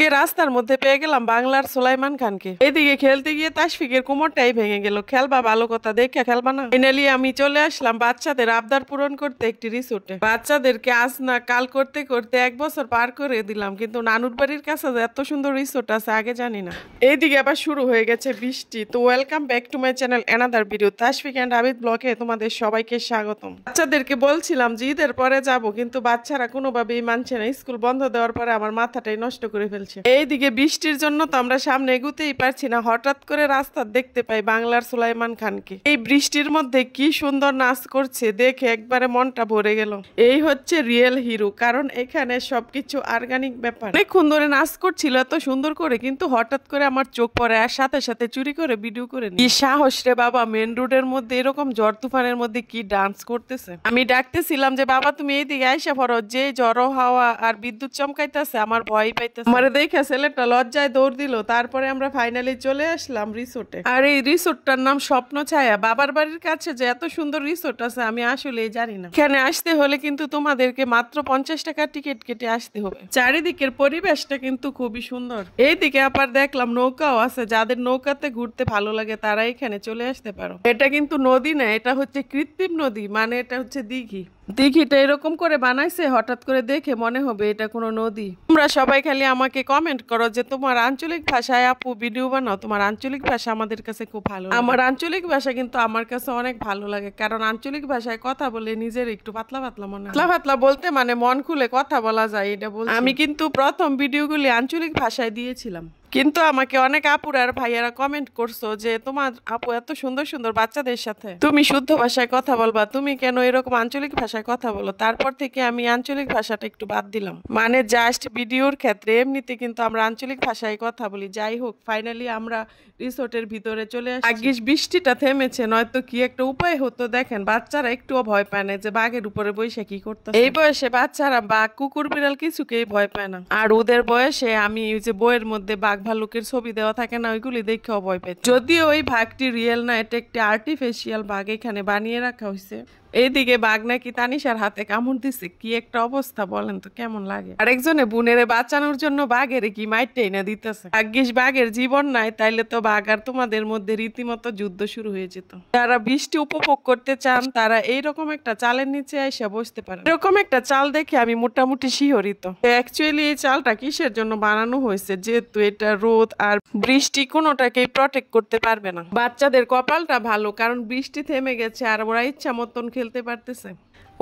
আজকে রাস্তার মধ্যে পেয়ে গেলাম বাংলার সুলাইমান খানকে। এদিকে খেলতে গিয়ে তাশফিকের কোমরটাই ভেঙে গেল। খেলবা ভালো কথা, দেখে খেলবা না। ফাইনালি আমি চলে আসলাম বাচ্চাদের আবদার পূরণ করতে একটি রিসোর্টে। বাচ্চাদেরকে আজ না কাল করতে করতে 1 বছর পার করে দিলাম, কিন্তু নানুর বাড়ির কাছে এত সুন্দর রিসোর্ট আছে আগে জানি না। এইদিকে আবার শুরু হয়ে গেছে বৃষ্টি। তো welcome back to my channel another video. Tashfiq and Abid ব্লগে তোমাদের সবাইকে স্বাগতম। বাচ্চাদেরকে বলছিলাম যে ঈদের পরে যাব, কিন্তু বাচ্চারা কোনোভাবেই মানছে না। স্কুল বন্ধ দেওয়ার পরে আমার মাথাটাই নষ্ট করে ফেলছে। এইদিকে বৃষ্টির জন্য তো আমরা সামনে এগুতেই পারছি না। হঠাৎ করে রাস্তা দেখতে পাই বাংলার সুলাইমান খানকে। এই বৃষ্টির মধ্যে কি সুন্দর নাচ করছে, দেখে একবারে মনটা ভরে গেল। এই হচ্ছে রিয়েল হিরো, কারণ এখানে সবকিছু অর্গানিক ব্যাপার। অনেকক্ষণ ধরে নাচ করছিল এত সুন্দর করে, কিন্তু হঠাৎ করে আমার চোখ পড়ে আর সাথে সাথে চুরি করে ভিডিও করে নি। কি সাহস রে বাবা, মেন রোডের মধ্যে এরকম ঝড় তুফানের মধ্যে কি ডান্স করতেছে। আমি ডাকতেছিলাম যে বাবা তুমি এইদিকে আইসা পড়ো, যে ঝড়ো হাওয়া আর বিদ্যুৎ চমকাইতেছে আমার ভয় পাইতেছে। আমার দেখে ছেলেটা লজ্জায় দৌড় দিল। তারপরে আমরা ফাইনালি চলে আসলাম রিসোর্টে। আর এই রিসোর্টটার নাম স্বপ্ন ছায়া। বাবার বাড়ির কাছে যে এত সুন্দর রিসোর্ট আছে আমি আসলে জানি না। এখানে আসতে হলে কিন্তু তোমাদেরকে মাত্র 50 টাকা টিকিট কেটে আসতে হবে। চারিদিকের পরিবেশটা কিন্তু খুবই সুন্দর। এইদিকে আবার দেখলাম নৌকাও আছে। যাদের নৌকাতে ঘুরতে ভালো লাগে তারা এখানে চলে আসতে পারো। এটা কিন্তু নদী না, এটা হচ্ছে কৃত্রিম নদী, মানে এটা হচ্ছে দিঘি। দিঘিটা এরকম করে বানাইছে, হঠাৎ করে দেখে মনে হবে এটা কোনো নদী। তোমরা সবাই খালি আমাকে কমেন্ট করো যে তোমার আঞ্চলিক ভাষায় আপু ভিডিও বানাও। তোমার আঞ্চলিক ভাষা আমাদের কাছে খুব ভালো। আমার আঞ্চলিক ভাষা কিন্তু আমার কাছে অনেক ভালো লাগে, কারণ আঞ্চলিক ভাষায় কথা বলে নিজের একটু পাতলা পাতলা মনে হয়। পাতলা পাতলা বলতে মানে মন খুলে কথা বলা যায়, এটা বলছি। আমি কিন্তু প্রথম ভিডিওগুলি আঞ্চলিক ভাষায় দিয়েছিলাম, কিন্তু আমাকে অনেক আপুর আর ভাইয়ারা কমেন্ট করছো যে তোমার আপু এত সুন্দর সুন্দর বাচ্চাদের সাথে তুমি শুদ্ধ ভাষায় কথা বলবা, তুমি কেন এরকম আঞ্চলিক ভাষায় কথা বলো। তারপর থেকে আমি আঞ্চলিক ভাষাটা একটু বাদ দিলাম, মানে জাস্ট ভিডিওর ক্ষেত্রে। এমনিতে কিন্তু আমরা আঞ্চলিক ভাষায় কথা বলি। যাই হোক, ফাইনালি আমরা রিসোর্টের ভিতরে চলে আসি। আগে বৃষ্টিটা থেমেছে, নয়তো কি একটা উপায় হতো। দেখেন বাচ্চারা একটুও ভয় পায় না যে বাঘের উপরে বসে কি করতে। এই বয়সে বাচ্চারা বাঘ কুকুর বিড়াল কিছুকেই ভয় পায় না। আর ওদের বয়সে আমি ওই যে বইয়ের মধ্যে বাঘ ভাল্লুকের ছবি দেওয়া থাকে না, ওইগুলি দেখেও ভয় পাই। যদিও ওই বাঘটি রিয়েল না, এটা একটি আর্টিফিশিয়াল বাঘ এখানে বানিয়ে রাখা হয়েছে। এইদিকে বাঘ নাকি তানিশার হাতে কামড় দিছে। কি একটা অবস্থা বলেন তো, কেমন লাগে। আরেকজনে বুনেরে বাঁচানোর জন্য বাঘের কি মাইরটাই না দিতেছে। ভাগ্যিস বাঘের জীবন নাই, তাইলে তো বাঘ আর তোমাদের মধ্যে রীতিমতো যুদ্ধ শুরু হয়ে যেত। যারা বৃষ্টি উপভোগ করতে চান তারা এইরকম একটা চালের নিচে এসে বসতে পারেন। এরকম একটা চাল দেখে আমি মোটামুটি শিহরিত। অ্যাকচুয়ালি এই চালটা কিসের জন্য বানানো হয়েছে, যেহেতু এটা রোদ আর বৃষ্টি কোনোটাকেই প্রটেক্ট করতে পারবে না। বাচ্চাদের কপালটা ভালো, কারণ বৃষ্টি থেমে গেছে আর ওরা ইচ্ছা মতন খেলতে পারতেছে।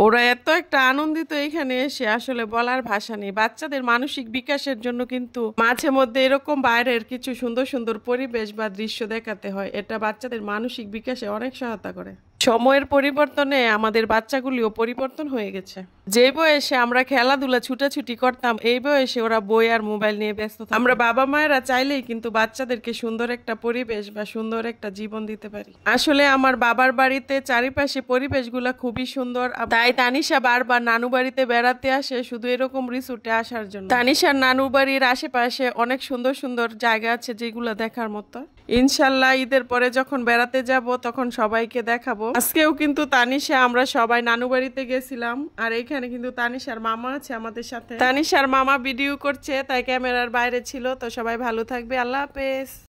ওরা এত একটা আনন্দিত এখানে এসে, আসলে বলার ভাষা নেই। বাচ্চাদের মানসিক বিকাশের জন্য কিন্তু মাঝে মধ্যে এরকম বাইরের কিছু সুন্দর সুন্দর পরিবেশ বা দৃশ্য দেখাতে হয়। এটা বাচ্চাদের মানসিক বিকাশে অনেক সহায়তা করে। সময়ের পরিবর্তনে আমাদের বাচ্চাগুলিও পরিবর্তন হয়ে গেছে। যে বয়সে আমরা খেলাধুলা ছুটাছুটি করতাম, এই বয়সে ওরা বই আর মোবাইল নিয়ে ব্যস্ত। আমরা বাবা মায়েরা চাইলেই কিন্তু বাচ্চাদেরকে সুন্দর একটা পরিবেশ বা সুন্দর একটা জীবন দিতে পারি। আসলে আমার বাবার বাড়িতে চারিপাশে পরিবেশগুলা খুবই সুন্দর, তাই তানিশা বারবার নানু বাড়িতে বেড়াতে আসে শুধু এরকম রিসোর্টে আসার জন্য। তানিশার নানু বাড়ির আশেপাশে অনেক সুন্দর সুন্দর জায়গা আছে যেগুলো দেখার মতো। ইনশাল্লাহ ঈদের পরে যখন বেড়াতে যাব তখন সবাইকে দেখাবো। আজকেও কিন্তু তানিশা আমরা সবাই নানু বাড়িতে গেছিলাম, আর এখানে কিন্তু তানিশার মামা আছে আমাদের সাথে। তানিশার মামা ভিডিও করছে, তাই ক্যামেরার বাইরে ছিল। তো সবাই ভালো থাকবে, আল্লাহ হাফেজ।